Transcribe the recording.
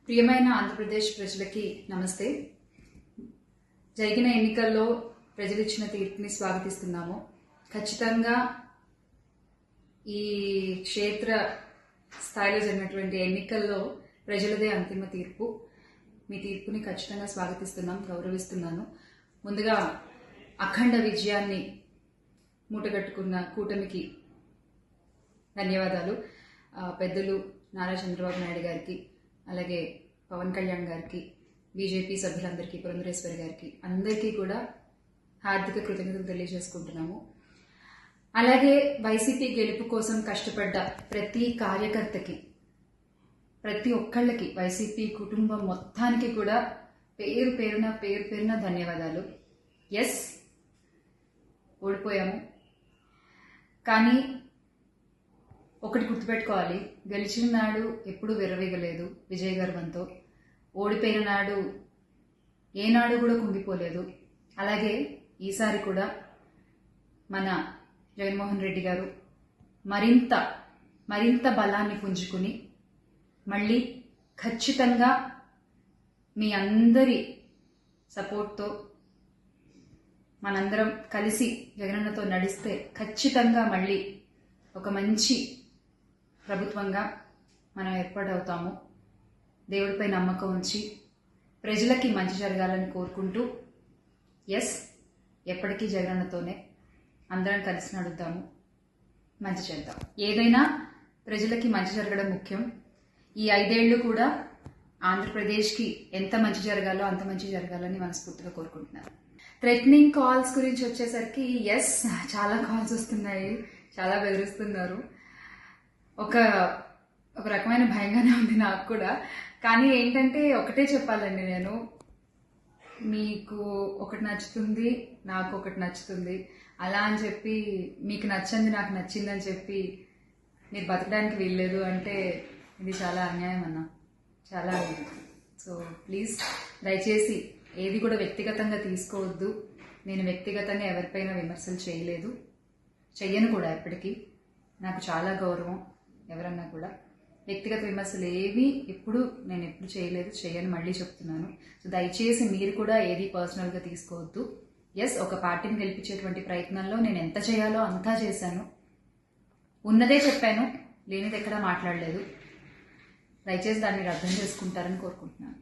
ప్రియమైన ఆంధ్రప్రదేశ్ ప్రజలకి నమస్తే. జరిగిన ఎన్నికల్లో ప్రజలు ఇచ్చిన తీర్పుని స్వాగతిస్తున్నాము. ఖచ్చితంగా ఈ క్షేత్ర స్థాయిలో జరిగినటువంటి ఎన్నికల్లో ప్రజలదే అంతిమ తీర్పు. మీ తీర్పుని ఖచ్చితంగా స్వాగతిస్తున్నాం, గౌరవిస్తున్నాను. ముందుగా అఖండ విజయాన్ని మూటగట్టుకున్న కూటమికి ధన్యవాదాలు. పెద్దలు నారా చంద్రబాబు నాయుడు గారికి, అలాగే పవన్ కళ్యాణ్ గారికి, బీజేపీ సభ్యులందరికీ, పురంధరేశ్వరి గారికి అందరికీ కూడా హార్దిక కృతజ్ఞతలు తెలియజేసుకుంటున్నాము. అలాగే వైసీపీ గెలుపు కోసం కష్టపడ్డ ప్రతి కార్యకర్తకి, ప్రతి ఒక్కళ్ళకి, వైసీపీ కుటుంబం మొత్తానికి కూడా పేరు పేరున ధన్యవాదాలు. ఎస్, ఓడిపోయాము, కానీ ఒకటి గుర్తుపెట్టుకోవాలి, గెలిచిన నాడు ఎప్పుడూ విర్రవీగలేదు విజయ గర్వంతో. ఓడిపోయిన నాడు ఏనాడు కూడా కుంగిపోలేదు. అలాగే ఈసారి కూడా మన జగన్మోహన్ రెడ్డి గారు మరింత బలాన్ని పుంజుకుని మళ్ళీ ఖచ్చితంగా మీ అందరి సపోర్ట్తో మనందరం కలిసి జగనన్నతో నడిస్తే ఖచ్చితంగా మళ్ళీ ఒక మంచి ప్రభుత్వంగా మనం ఏర్పాటవుతాము. దేవుడిపై నమ్మకం ఉంచి ప్రజలకి మంచి జరగాలని కోరుకుంటూ, ఎస్, ఎప్పటికీ జగనన్నతోనే అందరం కలిసి నడుద్దాము, మంచి చేద్దాం. ఏదైనా ప్రజలకి మంచి జరగడం ముఖ్యం. ఈ 5 ఏళ్లు కూడా ఆంధ్రప్రదేశ్కి ఎంత మంచి జరగాలో అంత మంచి జరగాలని మనస్ఫూర్తిగా కోరుకుంటున్నాను. థ్రెటనింగ్ కాల్స్ గురించి వచ్చేసరికి, ఎస్, చాలా కాల్స్ వస్తున్నాయి, చాలా బెదిరిస్తున్నారు. ఒక రకమైన భయంగానే ఉంది నాకు కూడా. కానీ ఏంటంటే ఒకటే చెప్పాలండి, నేను మీకు ఒకటి నచ్చుతుంది, నాకు ఒకటి నచ్చుతుంది, అలా అని చెప్పి మీకు నచ్చింది నాకు నచ్చిందని చెప్పి మీరు బతకడానికి వీల్లేదు అంటే ఇది చాలా అన్యాయం అన్న, చాలా అన్యాయం. సో ప్లీజ్, దయచేసి ఏది కూడా వ్యక్తిగతంగా తీసుకోవద్దు. నేను వ్యక్తిగతంగా ఎవరిపైన విమర్శలు చేయలేదు, చెయ్యను కూడా. ఎప్పటికీ నాకు చాలా గౌరవం. ఎవరన్నా కూడా వ్యక్తిగత విమర్శలు ఏవి నేను ఎప్పుడు చేయలేదు, చేయని మళ్ళీ చెప్తున్నాను. సో దయచేసి మీరు కూడా ఏది పర్సనల్గా తీసుకోవద్దు. ఎస్, ఒక పార్టీని గెలిపించేటువంటి ప్రయత్నంలో నేను ఎంత చేయాలో అంతా చేశాను, ఉన్నదే చెప్పాను, లేనిది ఎక్కడా మాట్లాడలేదు. దయచేసి దాన్ని అర్థం చేసుకుంటారని కోరుకుంటున్నాను.